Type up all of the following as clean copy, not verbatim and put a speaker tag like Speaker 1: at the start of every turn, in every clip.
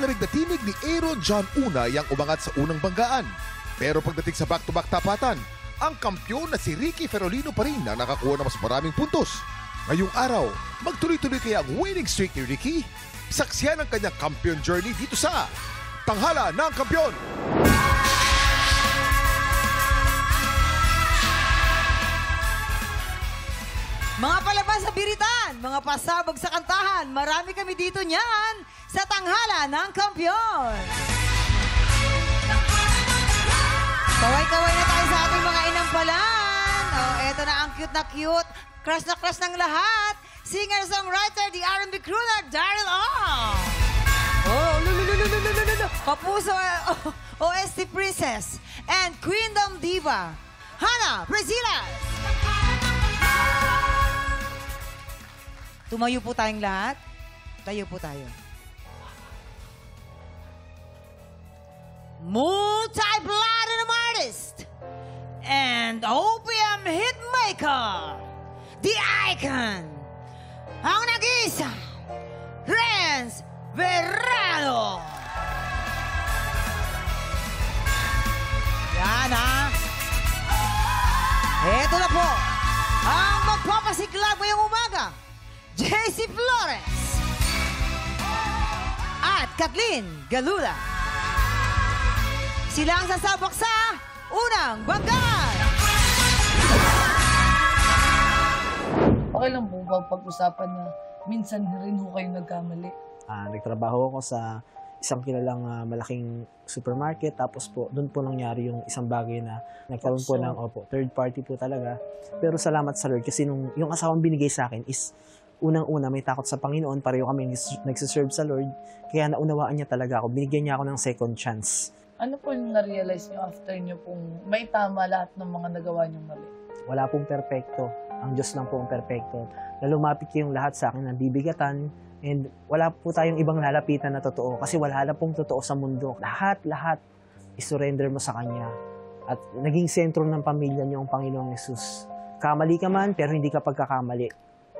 Speaker 1: malamig na tinig ni Aaron John Unay ang umangat sa unang banggaan. Pero pagdating sa back-to-back tapatan, ang kampyon na si Ricky Ferolino pa rin na nakakuha ng mas maraming puntos. Ngayong araw, magtuloy-tuloy kaya ang winning streak ni Ricky? Saksiyan ang kanyang kampiyon journey dito sa Tanghala ng Kampiyon!
Speaker 2: Mga palabas sa biritan, mga pasabog sa kantahan, marami kami dito niyan sa Tanghala ng Kampiyon. Kaway-kaway na tayo sa ating mga inampalan. Oh, eto na ang cute na cute. Crush na crush ng lahat. Singer-songwriter, the R&B crooner, Daryl Oh! Oh, lulululululululu. Kapuso, OST Princess, and Queendom Diva, Hannah Brasilas. Tumayo po tayong lahat. Tayo po tayo. Multi-platinum artist and opium hitmaker, the icon, ang nag-isa, Renz Verano. Yan ha. Eto na po, ang magpapasiklag ngayong umaga, JC Flores at Kathleen Galula. Sila ang sasabak sa unang banggaan.
Speaker 3: Okay lang po ba pag-usapan na minsan rin ho kayo nagkamali?
Speaker 4: Nagtrabaho ako sa isang kilalang malaking supermarket. Tapos po, doon po nangyari yung isang bagay na nagkaroon po ng third party po talaga. Pero salamat sa Lord kasi yung asawang binigay sa akin is unang-una may takot sa Panginoon. Pareho kami nagsiserve sa Lord. Kaya naunawaan niya talaga ako. Binigyan niya ako ng second chance.
Speaker 3: Ano po yung na-realize niyo after niyo pong may tama lahat ng mga nagawa niyong mali?
Speaker 4: Wala pong perpekto. Ang Diyos lang po ang perpekto. Na lumapit yung lahat sa akin na bibigatan. And wala po tayong ibang lalapitan na totoo. Kasi wala na pong totoo sa mundo. Lahat, isurrender mo sa Kanya. At naging sentro ng pamilya niyo ang Panginoong Yesus. Kamali ka man, pero hindi ka pagkakamali.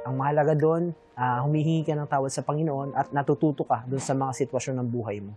Speaker 4: Ang mahalaga doon, humihingi ka ng tawad sa Panginoon at natututo ka doon sa mga sitwasyon ng buhay mo.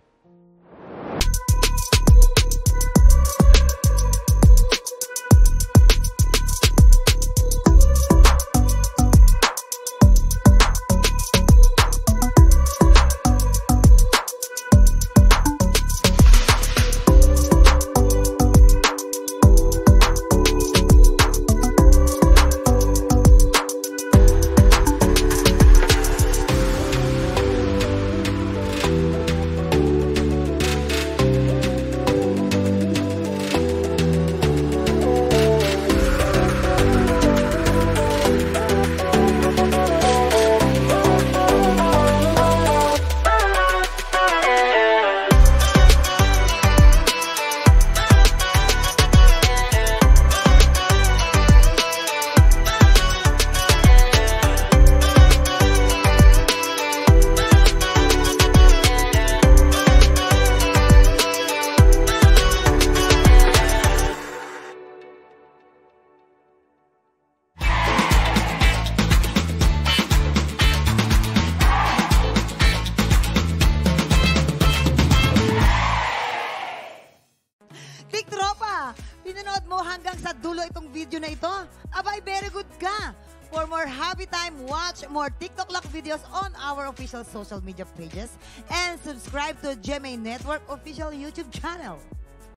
Speaker 2: Pinanood mo hanggang sa dulo itong video na ito? Abay, very good ka! For more happy time, watch more TikTok Lock videos on our official social media pages and subscribe to GMA Network official YouTube channel.